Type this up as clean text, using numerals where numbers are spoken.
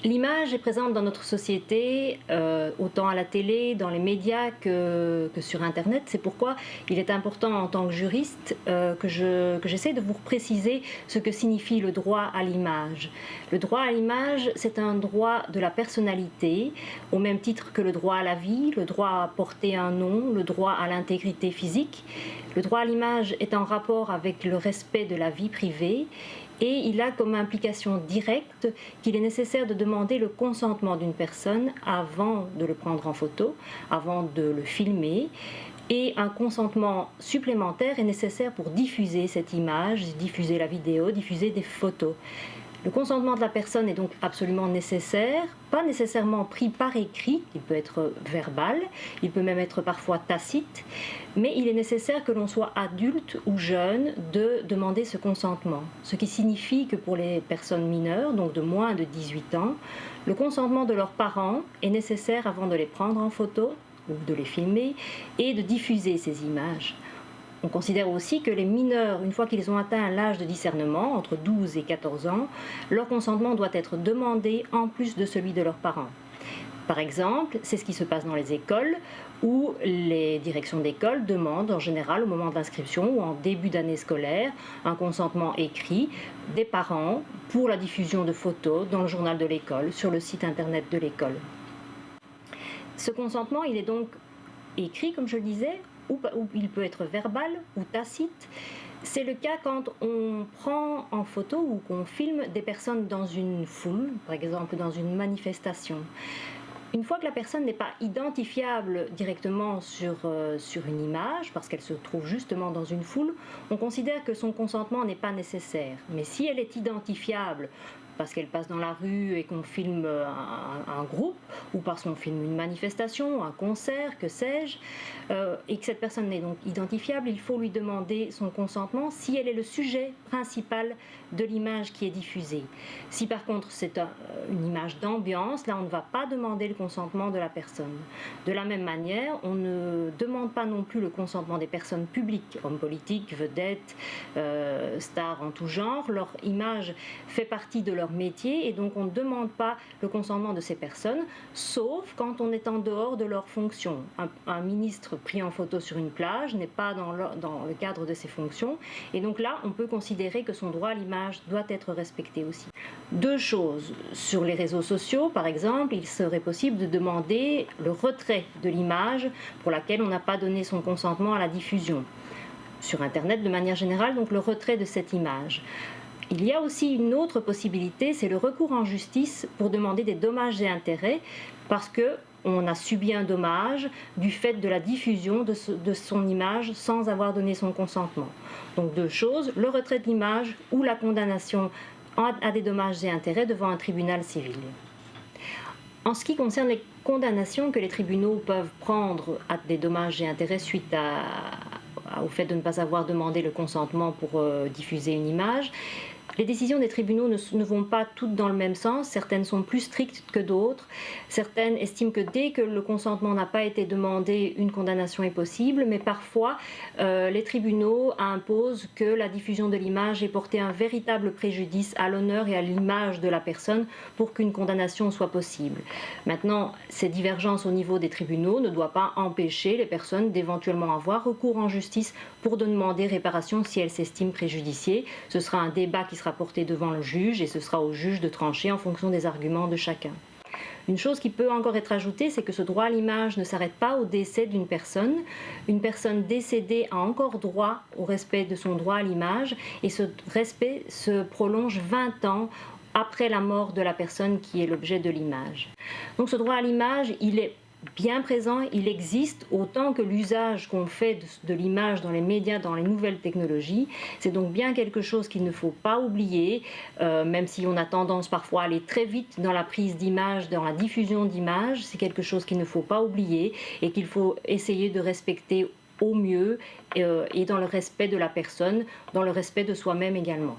L'image est présente dans notre société, autant à la télé, dans les médias que sur Internet. C'est pourquoi il est important en tant que juriste que j'essaie de vous préciser ce que signifie le droit à l'image. Le droit à l'image, c'est un droit de la personnalité, au même titre que le droit à la vie, le droit à porter un nom, le droit à l'intégrité physique. Le droit à l'image est en rapport avec le respect de la vie privée. Et il a comme implication directe qu'il est nécessaire de demander le consentement d'une personne avant de le prendre en photo, avant de le filmer. Et un consentement supplémentaire est nécessaire pour diffuser cette image, diffuser la vidéo, diffuser des photos. Le consentement de la personne est donc absolument nécessaire, pas nécessairement pris par écrit, il peut être verbal, il peut même être parfois tacite, mais il est nécessaire que l'on soit adulte ou jeune de demander ce consentement. Ce qui signifie que pour les personnes mineures, donc de moins de 18 ans, le consentement de leurs parents est nécessaire avant de les prendre en photo ou de les filmer et de diffuser ces images. On considère aussi que les mineurs, une fois qu'ils ont atteint l'âge de discernement, entre 12 et 14 ans, leur consentement doit être demandé en plus de celui de leurs parents. Par exemple, c'est ce qui se passe dans les écoles où les directions d'école demandent en général au moment de l'inscription ou en début d'année scolaire un consentement écrit des parents pour la diffusion de photos dans le journal de l'école, sur le site internet de l'école. Ce consentement, il est donc écrit, comme je le disais, ou il peut être verbal ou tacite. C'est le cas quand on prend en photo ou qu'on filme des personnes dans une foule, par exemple dans une manifestation. Une fois que la personne n'est pas identifiable directement sur une image, parce qu'elle se trouve justement dans une foule, on considère que son consentement n'est pas nécessaire. Mais si elle est identifiable, parce qu'elle passe dans la rue et qu'on filme un groupe, ou parce qu'on filme une manifestation, un concert, que sais-je, et que cette personne n'est donc identifiable, il faut lui demander son consentement si elle est le sujet principal de l'image qui est diffusée. Si par contre c'est une image d'ambiance, là on ne va pas demander le consentement de la personne. De la même manière, on ne demande pas non plus le consentement des personnes publiques, hommes politiques, vedettes, stars en tout genre. Leur image fait partie de leur métier et donc on ne demande pas le consentement de ces personnes, sauf quand on est en dehors de leur fonction. Un ministre pris en photo sur une plage n'est pas dans le cadre de ses fonctions et donc là on peut considérer que son droit à l'image doit être respecté aussi. Deux choses. Sur les réseaux sociaux, par exemple, il serait possible de demander le retrait de l'image pour laquelle on n'a pas donné son consentement à la diffusion. Sur Internet, de manière générale, donc le retrait de cette image. Il y a aussi une autre possibilité, c'est le recours en justice pour demander des dommages et intérêts parce qu'on a subi un dommage du fait de la diffusion de son image sans avoir donné son consentement. Donc deux choses, le retrait de l'image ou la condamnation à des dommages et intérêts devant un tribunal civil. En ce qui concerne les condamnations que les tribunaux peuvent prendre à des dommages et intérêts suite au fait de ne pas avoir demandé le consentement pour diffuser une image, les décisions des tribunaux ne vont pas toutes dans le même sens. Certaines sont plus strictes que d'autres. Certaines estiment que dès que le consentement n'a pas été demandé, une condamnation est possible. Mais parfois, les tribunaux imposent que la diffusion de l'image ait porté un véritable préjudice à l'honneur et à l'image de la personne pour qu'une condamnation soit possible. Maintenant, ces divergences au niveau des tribunaux ne doivent pas empêcher les personnes d'éventuellement avoir recours en justice pour demander réparation si elles s'estiment préjudiciées. Ce sera un débat qui sera porté devant le juge et ce sera au juge de trancher en fonction des arguments de chacun. Une chose qui peut encore être ajoutée, c'est que ce droit à l'image ne s'arrête pas au décès d'une personne. Une personne décédée a encore droit au respect de son droit à l'image et ce respect se prolonge 20 ans après la mort de la personne qui est l'objet de l'image. Donc ce droit à l'image, il est bien présent, il existe autant que l'usage qu'on fait de l'image dans les médias, dans les nouvelles technologies. C'est donc bien quelque chose qu'il ne faut pas oublier, même si on a tendance parfois à aller très vite dans la prise d'image, dans la diffusion d'images. C'est quelque chose qu'il ne faut pas oublier et qu'il faut essayer de respecter au mieux et dans le respect de la personne, dans le respect de soi-même également.